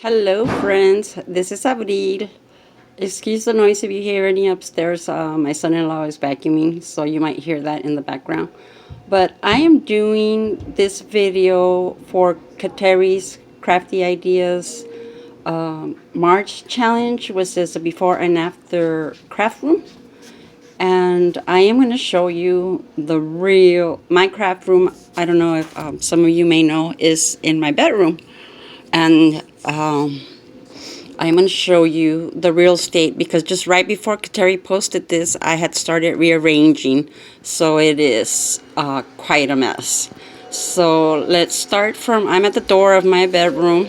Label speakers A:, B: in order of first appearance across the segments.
A: Hello friends, this is Abril. Excuse the noise if you hear any upstairs. My son-in-law is vacuuming, so you might hear that in the background. But I am doing this video for Kateri's Crafty Ideas March challenge, which is a before and after craft room. And I am going to show you the real, my craft room. I don't know if some of you may know, is in my bedroom. And I'm going to show you the real state because just right before Kateri posted this, I had started rearranging. So it is quite a mess. So let's start from, I'm at the door of my bedroom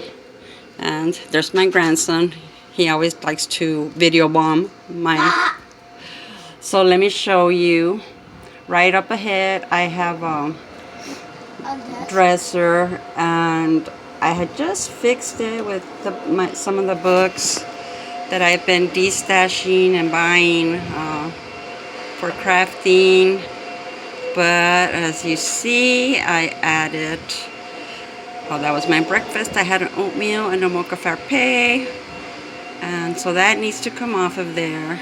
A: and there's my grandson. He always likes to video bomb my... So let me show you. Right up ahead, I have a dresser, and I had just fixed it with some of the books that I've been destashing and buying for crafting. But as you see, I added, well, that was my breakfast. I had an oatmeal and a mocha frappe, and so that needs to come off of there.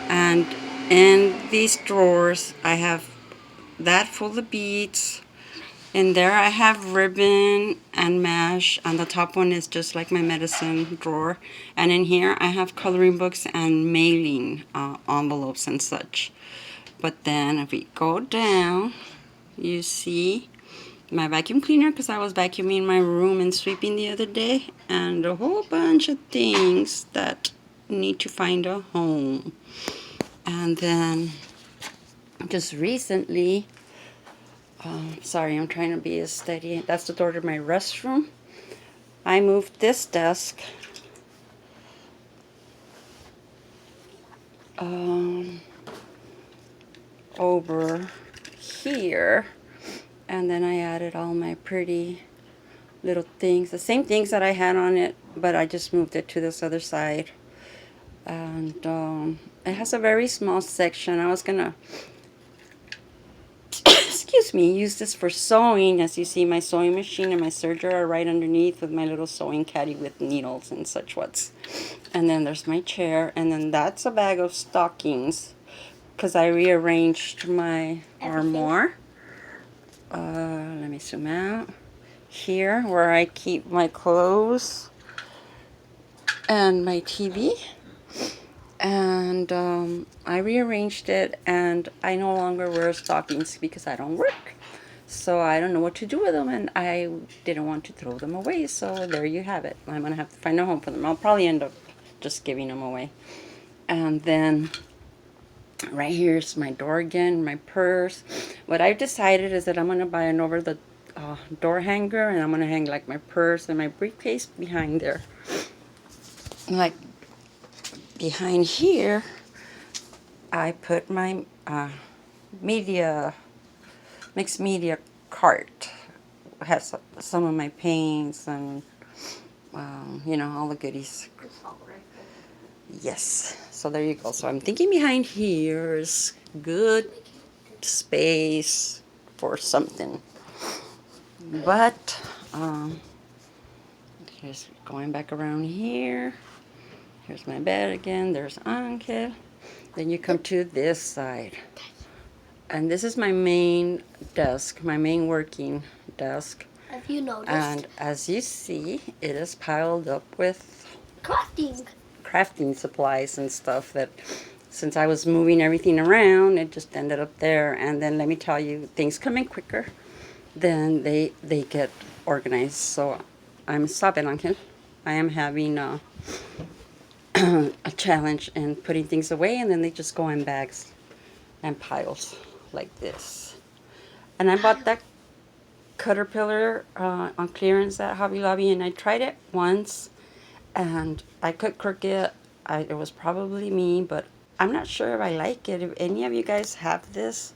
A: And in these drawers, I have that full of beads. In there I have ribbon and mesh, and the top one is just like my medicine drawer. And in here I have coloring books and mailing envelopes and such. But then if we go down, you see my vacuum cleaner, because I was vacuuming my room and sweeping the other day, and a whole bunch of things that need to find a home. And then just recently, sorry, I'm trying to be as steady. That's the door to my restroom. I moved this desk over here, and then I added all my pretty little things, the same things that I had on it, but I just moved it to this other side. And it has a very small section. I was gonna excuse me, use this for sewing. As you see, my sewing machine and my serger are right underneath with my little sewing caddy with needles and such what's. And then there's my chair, and then that's a bag of stockings because I rearranged my armoire. Let me zoom out. Here, where I keep my clothes and my TV. And I rearranged it, and I no longer wear stockings because I don't work, so I don't know what to do with them, and I didn't want to throw them away, so there you have it. I'm gonna have to find a home for them. I'll probably end up just giving them away. And then right here's my door again, my purse. What I've decided is that I'm gonna buy an over the door hanger, and I'm gonna hang like my purse and my briefcase behind there. Like behind here, I put my mixed media cart. It has some of my paints and you know, all the goodies. Yes, so there you go. So I'm thinking behind here is good space for something. But here's going back around here. Here's my bed again. There's Anke. Then you come to this side. And this is my main desk, my main working desk.
B: Have you noticed?
A: And as you see, it is piled up with crafting supplies and stuff that, since I was moving everything around, it just ended up there. And then let me tell you, things come in quicker than they get organized. So I'm stopping, Anke. I am having a challenge in putting things away, and then they just go in bags and piles like this. And I bought that Caterpillar on clearance at Hobby Lobby, and I tried it once and I cut crooked. It was probably me, but I'm not sure if I like it. If any of you guys have this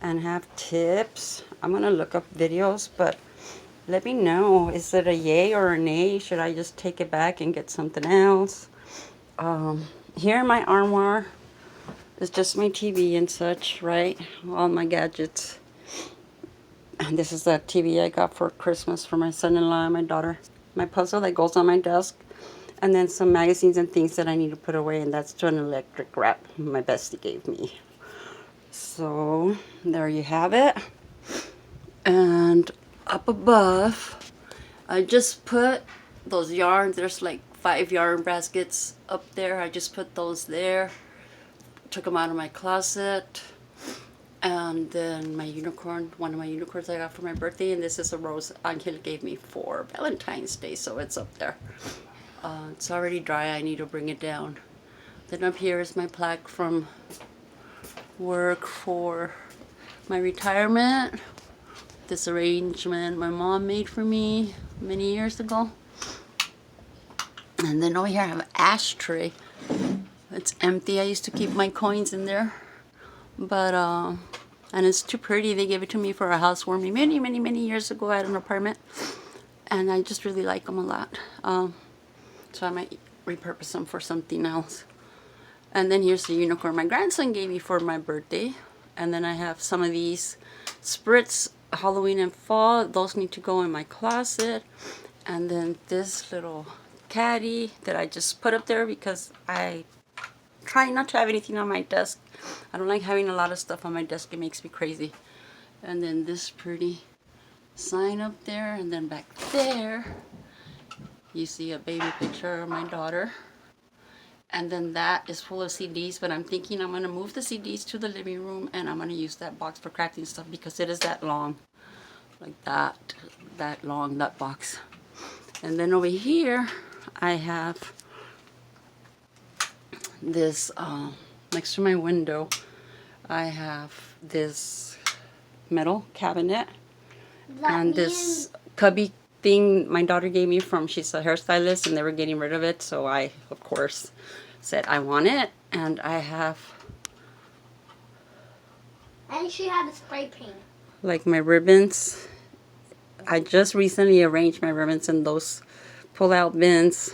A: and have tips, I'm gonna look up videos, but let me know. Is it a yay or a nay? Should I just take it back and get something else? Here in my armoire is just my TV and such, right? All my gadgets. And this is the TV I got for Christmas for my son-in-law and my daughter. my puzzle that goes on my desk, and then some magazines and things that I need to put away, and that's to an electric wrap my bestie gave me. So there you have it. And up above, I just put those yarns. There's like 5 yarn baskets up there. I just put those there. Took them out of my closet. And then my unicorn, one of my unicorns I got for my birthday, and this is a rose Angel gave me for Valentine's Day, so it's up there. It's already dry, I need to bring it down. Then up here is my plaque from work for my retirement. This arrangement my mom made for me many years ago. And then over here I have an ashtray. It's empty. I used to keep my coins in there, but and it's too pretty. They gave it to me for a housewarming many years ago at an apartment, and I just really like them a lot. So I might repurpose them for something else. And then here's the unicorn my grandson gave me for my birthday. And then I have some of these spritz Halloween and fall. Those need to go in my closet. And then this little caddy that I just put up there because I try not to have anything on my desk. I don't like having a lot of stuff on my desk. It makes me crazy. And then this pretty sign up there. And then back there, you see a baby picture of my daughter. And then that is full of CDs, but I'm thinking I'm going to move the CDs to the living room, and I'm going to use that box for crafting stuff because it is that long. Like that long, that box. And then over here, I have this, next to my window, I have this metal cabinet. And this cubby thing my daughter gave me from, she's a hairstylist, and they were getting rid of it, so I, of course, said I want it. And I have,
B: and she had a spray paint,
A: like my ribbons. I just recently arranged my ribbons in those pull-out bins.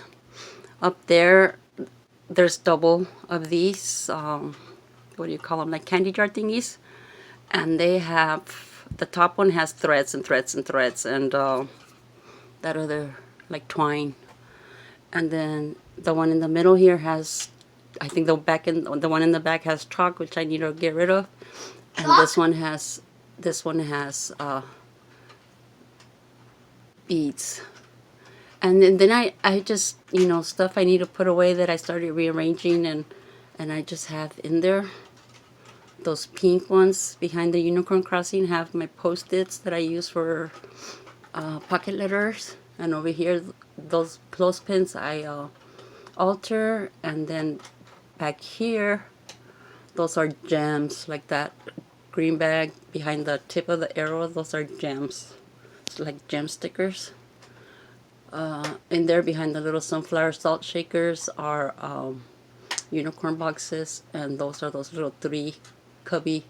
A: Up there, there's double of these, what do you call them, like candy jar thingies, and they have, the top one has threads and threads and threads, and that other like twine. And then the one in the middle here has, I think the one in the back has chalk, which I need to get rid of. And this one has beads. And then I just, stuff I need to put away that I started rearranging, and I just have in there. Those pink ones behind the unicorn crossing have my post-its that I use for pocket letters. And over here, those clothespins I alter. And then back here, those are gems, like that green bag behind the tip of the arrow. Those are gems. It's like gem stickers. In there behind the little sunflower salt shakers are unicorn boxes, and those are those little 3 cubby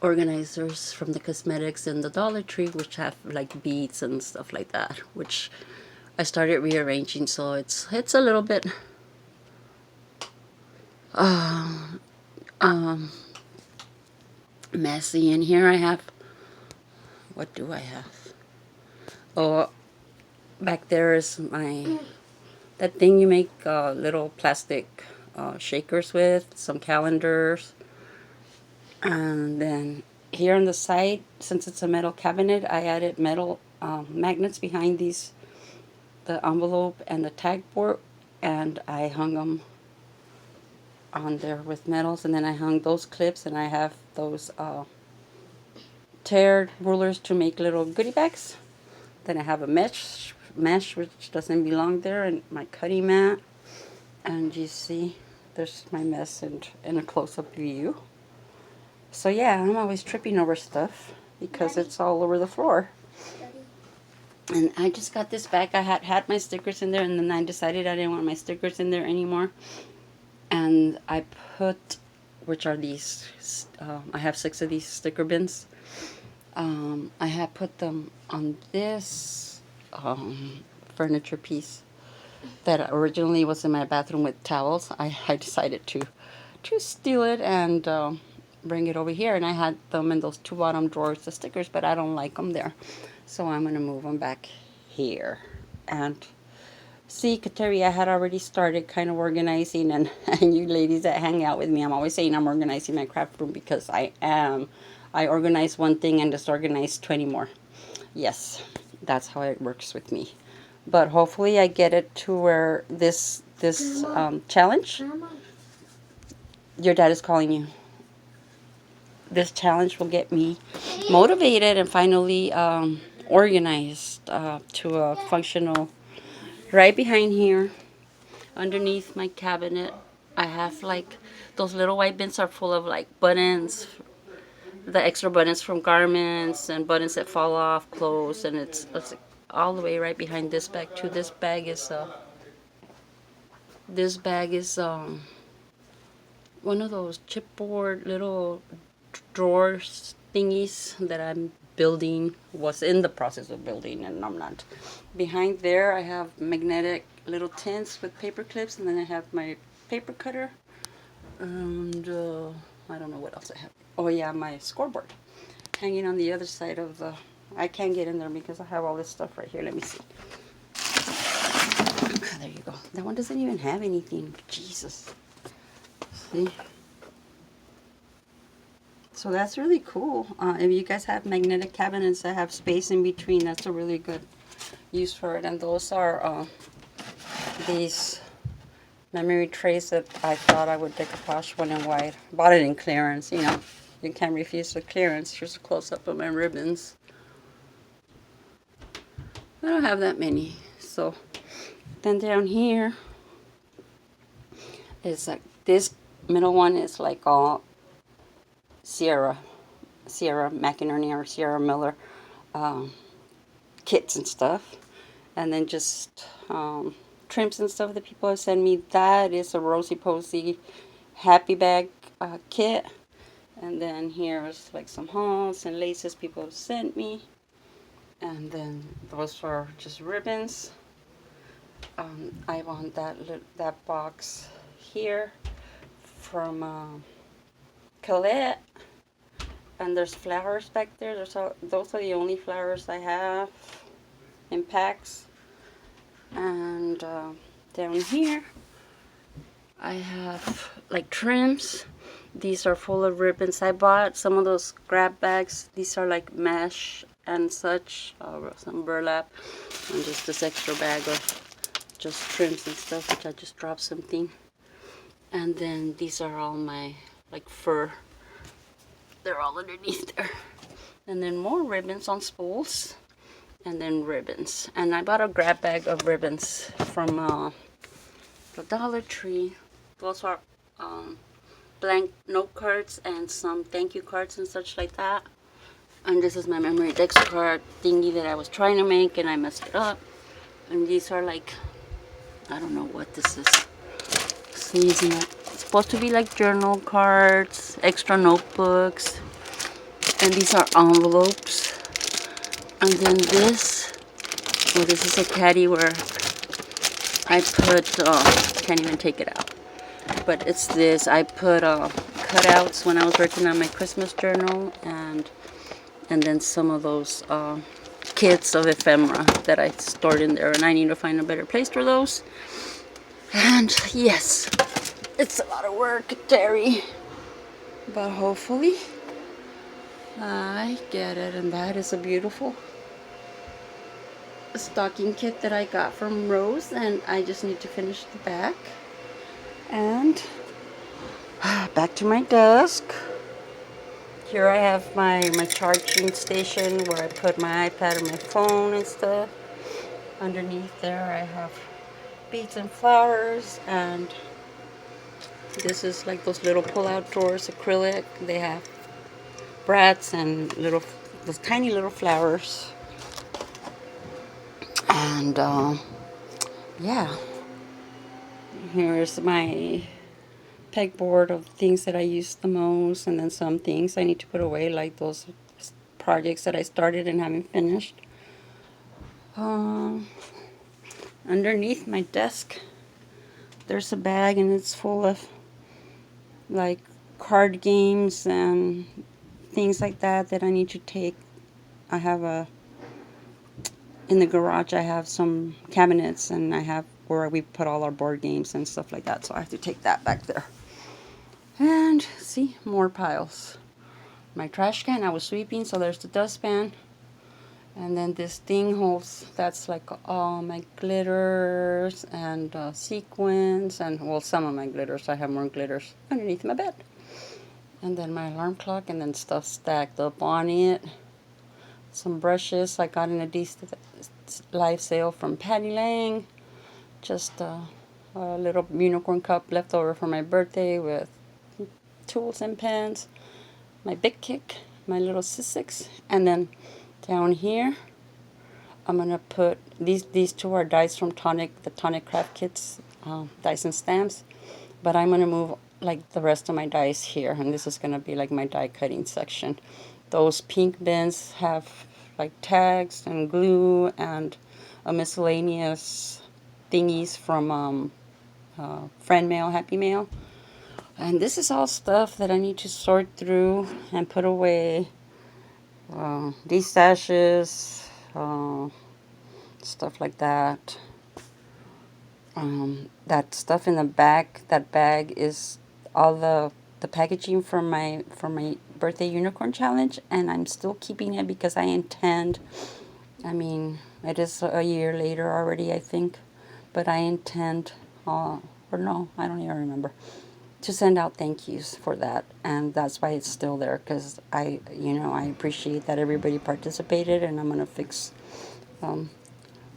A: organizers from the cosmetics in the Dollar Tree, which have like beads and stuff like that, which I started rearranging, so it's a little bit messy in here. I have, what do I have? Oh, back there is that thing you make little plastic shakers with, some calendars. And then here on the side, since it's a metal cabinet, I added metal magnets behind these, the envelope and the tag board, and I hung them on there with metals. And then I hung those clips, and I have those tear rulers to make little goodie bags. Then I have a mesh which doesn't belong there, and my cutting mat. And you see, there's my mess in a close-up view. So yeah, I'm always tripping over stuff because it's all over the floor. And I just got this back. I had my stickers in there, and then I decided I didn't want my stickers in there anymore. And I put, which are these, I have 6 of these sticker bins. I had put them on this furniture piece that originally was in my bathroom with towels. I decided to steal it and bring it over here, and I had them in those 2 bottom drawers, the stickers, but I don't like them there, so I'm going to move them back here. And see, Kateri, I had already started kind of organizing, and, and you ladies that hang out with me, I'm always saying I'm organizing my craft room because I am. I organize one thing and disorganize 20 more. Yes, that's how it works with me. But hopefully I get it to where this challenge, your dad is calling you. This challenge will get me motivated and finally organized to a functional. Right behind here, underneath my cabinet, I have like those little white bins are full of like buttons, the extra buttons from garments and buttons that fall off clothes, and it's all the way right behind this bag too. This bag is one of those chipboard little drawers thingies that I'm building, was in the process of building, and I'm not. Behind there I have magnetic little tins with paper clips, and then I have my paper cutter, and I don't know what else I have. Oh yeah, my scoreboard hanging on the other side of the, I can't get in there because I have all this stuff right here. Let me see. There you go. That one doesn't even have anything. Jesus. See? So that's really cool. If you guys have magnetic cabinets that have space in between, that's a really good use for it. And those are these memory trays that I thought I would decoupage one in white. Bought it in clearance, you know. You can't refuse the clearance. Here's a close-up of my ribbons. I don't have that many. So then down here is like this middle one is like all Sierra McInerney or Sierra Miller kits and stuff, and then just trims and stuff that people have sent me. That is a Rosie Posey Happy Bag kit, and then here's like some hauls and laces people have sent me, and then those are just ribbons. I want that box here from Colette. And there's flowers back there. Those are the only flowers I have in packs. And down here, I have like trims. These are full of ribbons. I bought some of those grab bags. These are like mesh and such, some burlap, and just this extra bag of just trims and stuff, which I just dropped something. And then these are all my like fur. They're all underneath there. And then more ribbons on spools. And then ribbons. And I bought a grab bag of ribbons from the Dollar Tree. Those are blank note cards and some thank you cards and such like that. And this is my memory dex card thingy that I was trying to make and I messed it up. And these are like, I don't know what this is. Sneezing it. Supposed to be like journal cards, extra notebooks, and these are envelopes. And then this is a caddy where I put, can't even take it out, but it's this, I put cutouts when I was working on my Christmas journal, and then some of those kits of ephemera that I stored in there, and I need to find a better place for those. And yes, it's a lot of work, Terry, but hopefully I get it. And that is a beautiful stocking kit that I got from Rose, and I just need to finish the back. And back to my desk. Here I have my charging station where I put my iPad and my phone and stuff. Underneath there I have beads and flowers, and this is like those little pull-out drawers, acrylic. They have brats and those tiny little flowers. And yeah, here's my pegboard of things that I use the most, and then some things I need to put away, like those projects that I started and haven't finished. Underneath my desk, there's a bag, and it's full of like card games and things like that I need to take. I have in the garage I have some cabinets, and I have where we put all our board games and stuff like that, so I have to take that back there. And see, more piles. My trash can, I was sweeping, so there's the dustpan. And then this thing holds, that's like all my glitters and sequins, and well, some of my glitters. I have more glitters underneath my bed. And then my alarm clock, and then stuff stacked up on it. Some brushes I got in a decent live sale from Patty Lang. Just a little unicorn cup left over from my birthday with tools and pens. My Big Kick, my little Sissics, and then down here I'm gonna put these two are dies from the Tonic Craft Kits, dies and stamps, but I'm gonna move like the rest of my dies here, and this is gonna be like my die cutting section. Those pink bins have like tags and glue and a miscellaneous thingies from Friend Mail, Happy Mail. And this is all stuff that I need to sort through and put away. These stashes, stuff like that. That stuff in the back, that bag is all the packaging from my birthday unicorn challenge, and I'm still keeping it because I intend, I mean, it is a year later already, I think, but I intend, or no, I don't even remember, to send out thank yous for that, and that's why it's still there, because I appreciate that everybody participated, and I'm gonna fix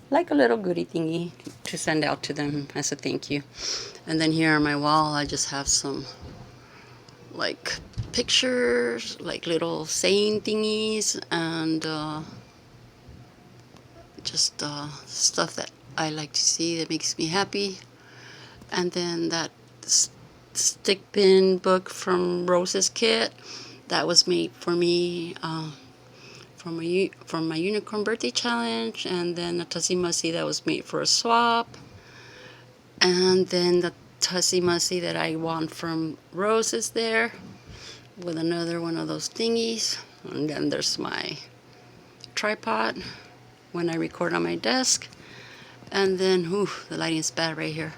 A: like a little goodie thingy to send out to them as a thank you. And then here on my wall, I just have some like pictures, like little saying thingies, and just stuff that I like to see that makes me happy. And then that stick pin book from Rose's kit that was made for me from my unicorn birthday challenge, and then a Tussie Mussy that was made for a swap, and then the Tussie Mussy that I won from Rose's there with another one of those thingies. And then there's my tripod when I record on my desk. And then, the lighting is bad right here.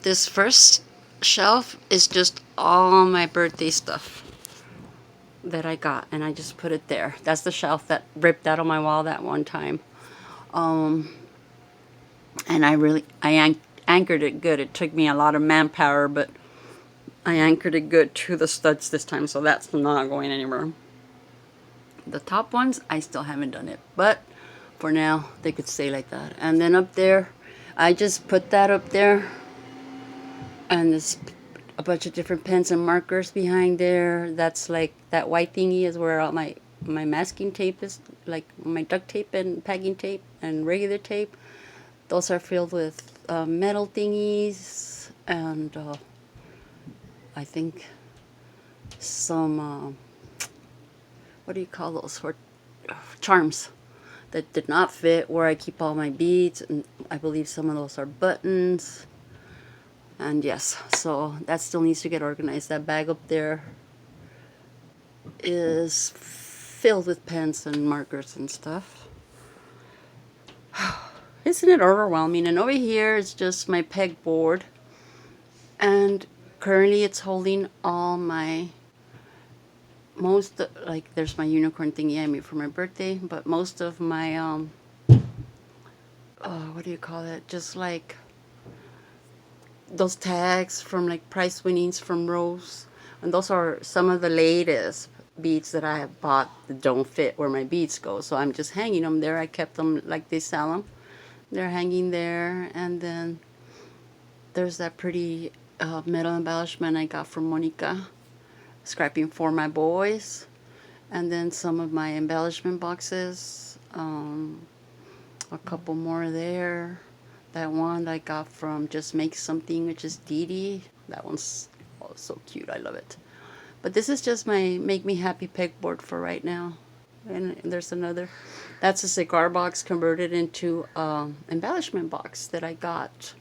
A: This first shelf is just all my birthday stuff that I got, and I just put it there. That's the shelf that ripped out of my wall that one time. And I anchored it good. It took me a lot of manpower, but I anchored it good to the studs this time, so that's not going anywhere. The top ones, I still haven't done it, but for now, they could stay like that. And then up there, I just put that up there, and there's a bunch of different pens and markers behind there. That's like, that white thingy is where all my masking tape is, like my duct tape and packing tape and regular tape. Those are filled with metal thingies, and I think some, what do you call those? Charms that did not fit where I keep all my beads, and I believe some of those are buttons. And yes, so that still needs to get organized. That bag up there is filled with pens and markers and stuff. Isn't it overwhelming? And over here is just my pegboard, and currently it's holding all my like, there's my unicorn thingy I made for my birthday, but most of my what do you call it, just like those tags from like prize winnings from Rose, and those are some of the latest beads that I have bought that don't fit where my beads go, so I'm just hanging them there. I kept them like they sell them. They're hanging there. And then there's that pretty metal embellishment I got from Monica, scrapping for my boys. And then some of my embellishment boxes, a couple more there. That one I got from Just Make Something, which is Dee Dee. That one's so cute. I love it. But this is just my Make Me Happy pegboard for right now. And there's another. That's a cigar box converted into embellishment box that I got.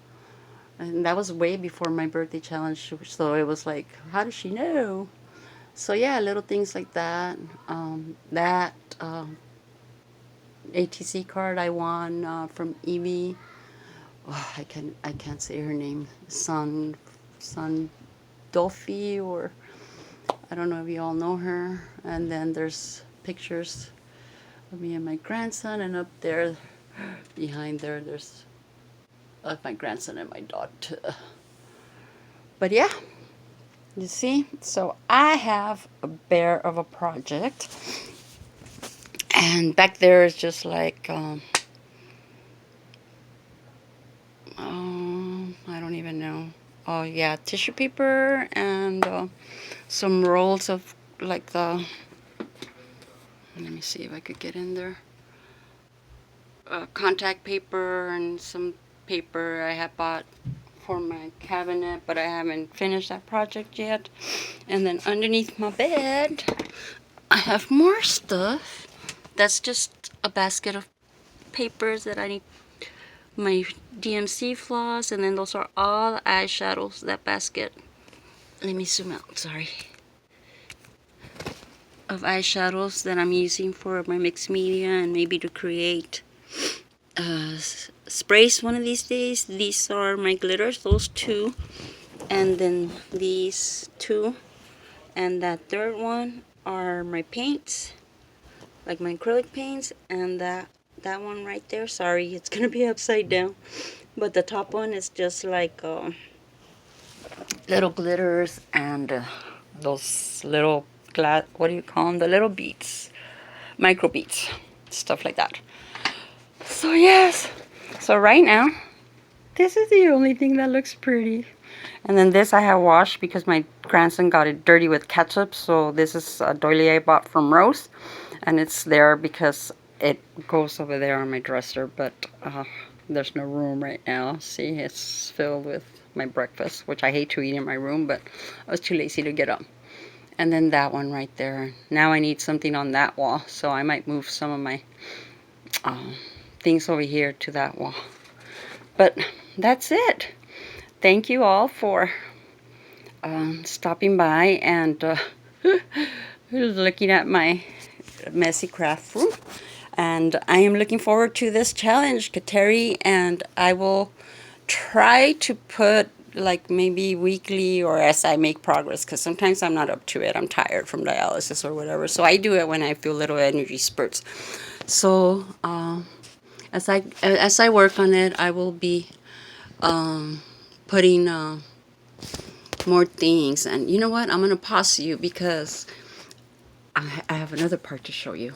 A: And that was way before my birthday challenge. So it was like, how does she know? So yeah, little things like that. ATC card I won from Evie. Oh, I can't say her name. Sun Dolphy, or I don't know if you all know her. And then there's pictures of me and my grandson, and up there, behind there, there's my grandson and my daughter. But yeah, you see, so I have a bear of a project, and back there is just like I don't even know. Oh yeah, tissue paper and some rolls of like the. Let me see if I could get in there. Contact paper and some paper I have bought for my cabinet, but I haven't finished that project yet. And then underneath my bed, I have more stuff. That's just a basket of papers that I need. My DMC floss, and then those are all the eyeshadows, that basket. Let me zoom out, sorry. Of eyeshadows that I'm using for my mixed media and maybe to create sprays one of these days. These are my glitters, those two, and then these two, and that third one are my paints, like my acrylic paints, and that one right there, sorry, it's gonna be upside down, but the top one is just like little glitters and those little what do you call them, the little beads, micro beads, stuff like that. So yes, so right now this is the only thing that looks pretty. And then this I have washed because my grandson got it dirty with ketchup. So this is a doily I bought from Rose, and it's there because it goes over there on my dresser, but there's no room right now. See, it's filled with my breakfast, which I hate to eat in my room, but I was too lazy to get up. And then that one right there. Now I need something on that wall, so I might move some of my things over here to that wall. But that's it. Thank you all for stopping by and looking at my messy craft room. And I am looking forward to this challenge, Kateri, and I will try to put like maybe weekly or as I make progress, because sometimes I'm not up to it. I'm tired from dialysis or whatever. So I do it when I feel little energy spurts. So as I work on it, I will be putting more things. And you know what? I'm gonna pause you because I have another part to show you.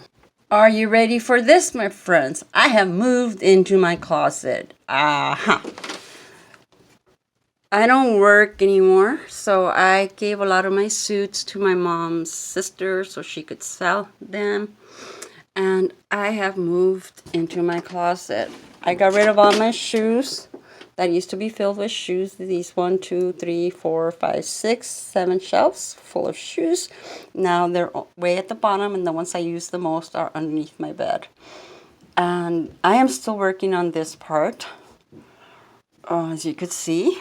A: Are you ready for this, my friends? I have moved into my closet. I don't work anymore, so I gave a lot of my suits to my mom's sister so she could sell them. And I have moved into my closet. I got rid of all my shoes that used to be filled with shoes. These 1, 2, 3, 4, 5, 6, 7 shelves full of shoes. Now they're way at the bottom, and the ones I use the most are underneath my bed. And I am still working on this part, as you could see,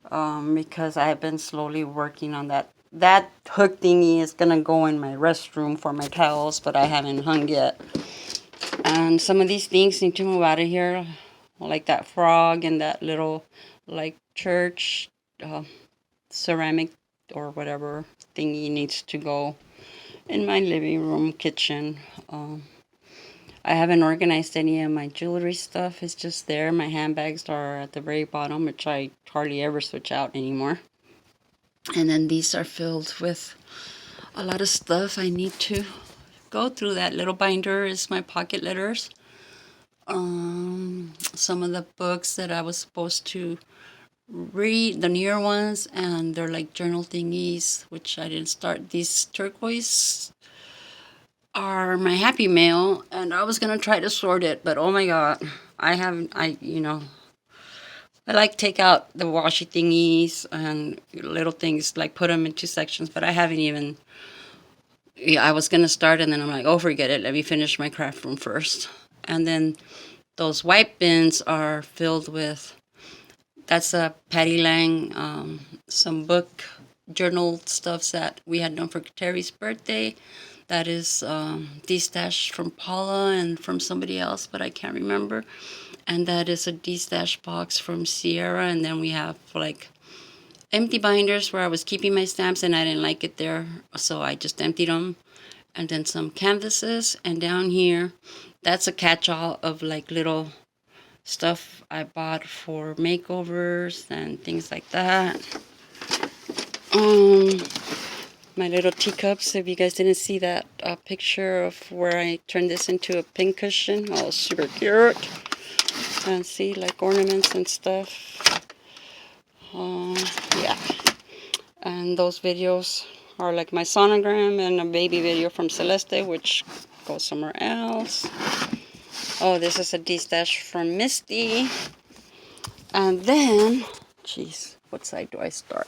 A: because I have been slowly working on that. That hook thingy is gonna go in my restroom for my towels, but I haven't hung yet. And some of these things need to move out of here, like that frog and that little like church ceramic or whatever thingy needs to go in my living room, kitchen. I haven't organized any of my jewelry stuff. It's just there. My handbags are at the very bottom, which I hardly ever switch out anymore. And then these are filled with a lot of stuff I need to go through. That little binder is my pocket letters. Some of the books that I was supposed to read, the newer ones, and they're like journal thingies, which I didn't start. These turquoise are my happy mail, and I was gonna try to sort it, but oh my god, I haven't. I like take out the washi thingies and little things, like put them into sections, but I haven't even. Yeah, I was gonna start, and then I'm like, oh, forget it. Let me finish my craft room first, and then those white bins are filled with. That's a Patty Lang, some book journal stuffs that we had done for Kateri's birthday. That is D-stash from Paula and from somebody else, but I can't remember. And that is a D-stash box from Sierra. And then we have like empty binders where I was keeping my stamps and I didn't like it there, so I just emptied them. And then some canvases. And down here, that's a catch-all of like little stuff I bought for makeovers and things like that. My little teacups, if you guys didn't see that picture of where I turned this into a pin cushion, oh, super cute. And see, like ornaments and stuff. Yeah. And those videos are like my sonogram and a baby video from Celeste, which goes somewhere else. Oh, this is a D-stash from Misty. And then, jeez, what side do I start?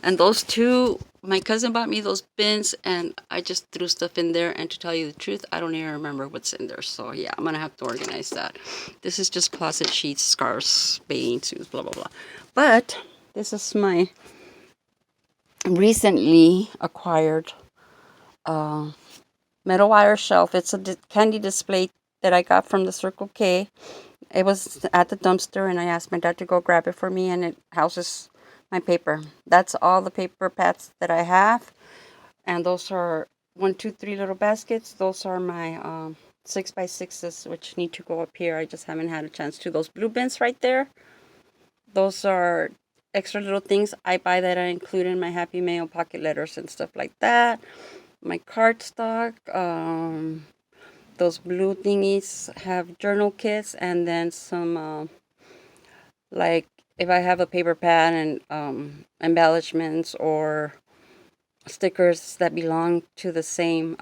A: And those two, my cousin bought me those bins, and I just threw stuff in there. And to tell you the truth, I don't even remember what's in there. So yeah, I'm gonna have to organize that. This is just closet sheets, scarves, bathing suits, blah blah blah. But this is my recently acquired metal wire shelf. It's a candy display that I got from the Circle K. It was at the dumpster, and I asked my dad to go grab it for me, and it houses my paper. That's all the paper pads that I have, and those are 1, 2, 3 little baskets. Those are my 6x6s, which need to go up here. I just haven't had a chance to. Those blue bins right there, those are extra little things I buy that I include in my Happy Mail pocket letters and stuff like that. My cardstock, those blue thingies have journal kits, and then some like if I have a paper pad and embellishments or stickers that belong to the same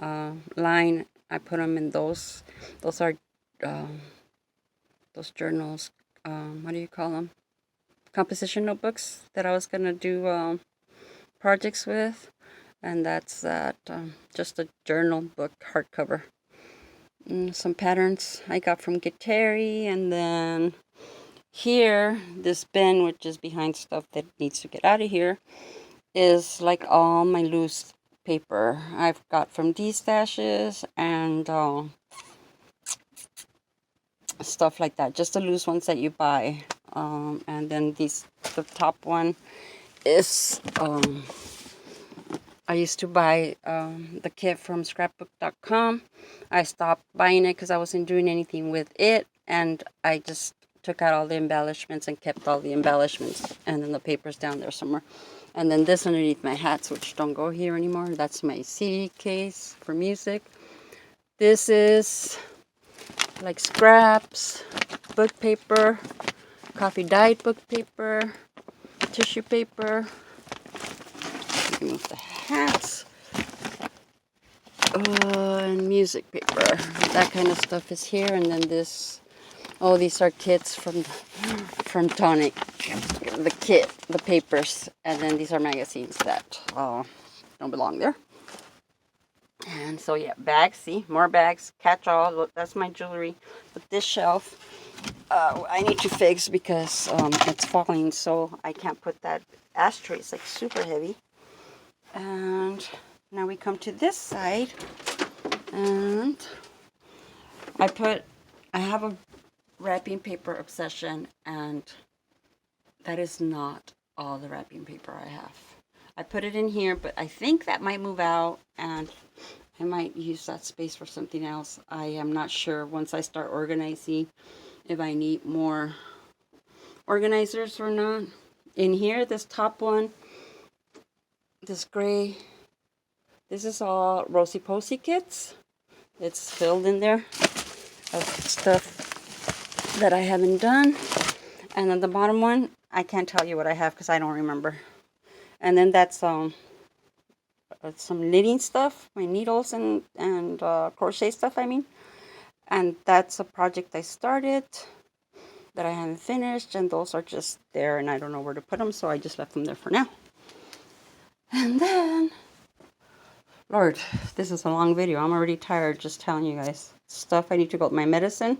A: line, I put them in those. Those are those journals. What do you call them? Composition notebooks that I was gonna do projects with, and that's that. Just a journal book hardcover. Some patterns I got from Kateri, and then here, this bin, which is behind stuff that needs to get out of here, is like all my loose paper I've got from D-stashes and stuff like that. Just the loose ones that you buy. And then the top one is I used to buy the kit from scrapbook.com. I stopped buying it because I wasn't doing anything with it, and I just took out all the embellishments and kept all the embellishments, and then the paper's down there somewhere. And then this underneath my hats, which don't go here anymore, that's my CD case for music. This is like scraps, book paper, coffee dyed book paper, tissue paper. Remove the hats. And music paper. That kind of stuff is here. And then this, oh, these are kits from Tonic. The kit, the papers. And then these are magazines that don't belong there. And so yeah, bags, see, more bags, catch-all. Look, that's my jewelry. But this shelf, I need to fix because it's falling, so I can't put that ashtray. It's like super heavy. And now we come to this side, and I have a wrapping paper obsession, and that is not all the wrapping paper I have. I put it in here, but I think that might move out, and I might use that space for something else. I am not sure once I start organizing if I need more organizers or not. In here, this top one, this gray, this is all Rosy Posy kits. It's filled in there of stuff that I haven't done. And then the bottom one, I can't tell you what I have because I don't remember. And then that's some knitting stuff, my needles and crochet stuff, I mean. And that's a project I started that I haven't finished, and those are just there, and I don't know where to put them, so I just left them there for now. And then, Lord, this is a long video. I'm already tired just telling you guys stuff. I need to go with my medicine,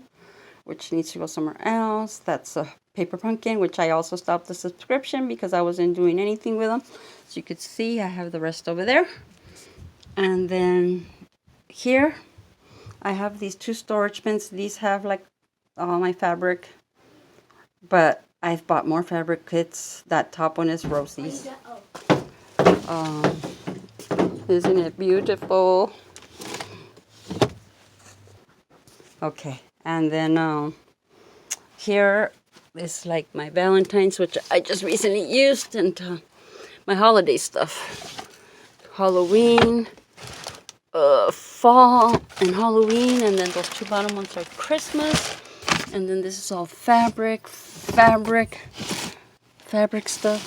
A: which needs to go somewhere else. That's a paper pumpkin, which I also stopped the subscription because I wasn't doing anything with them. So you could see I have the rest over there. And then here I have these 2 storage bins. These have like all my fabric, but I've bought more fabric kits. That top one is Rosie's. Isn't it beautiful? Okay, and then here is like my Valentine's, which I just recently used, and my holiday stuff. Halloween, fall, and Halloween, and then those 2 bottom ones are Christmas, and then this is all fabric stuff.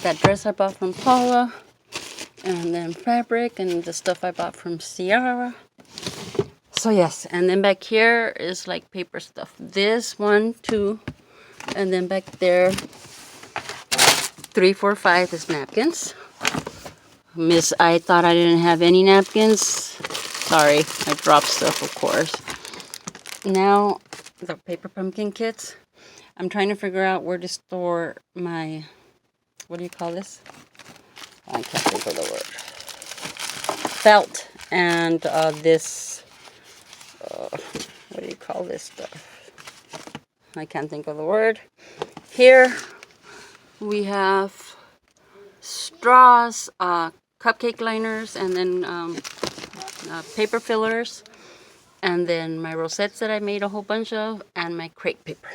A: That dress I bought from Paula, and then fabric, and the stuff I bought from Ciara. So yes, and then back here is like paper stuff. This 1, 2, and then back there 3, 4, 5 is napkins. I thought I didn't have any napkins. Sorry, I dropped stuff, of course. Now, the paper pumpkin kits. I'm trying to figure out where to store my, what do you call this? I can't think of the word. Felt and this, what do you call this stuff? I can't think of the word. Here we have straws, cupcake liners, and then paper fillers, and then my rosettes that I made a whole bunch of, and my crepe paper.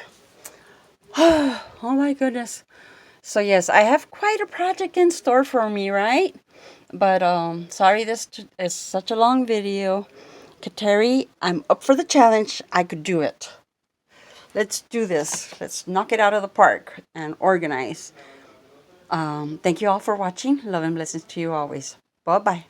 A: Oh my goodness. So yes, I have quite a project in store for me, right? But sorry this is such a long video. Kateri, I'm up for the challenge. I could do it. Let's do this. Let's knock it out of the park and organize. Thank you all for watching. Love and blessings to you always. Bye-bye.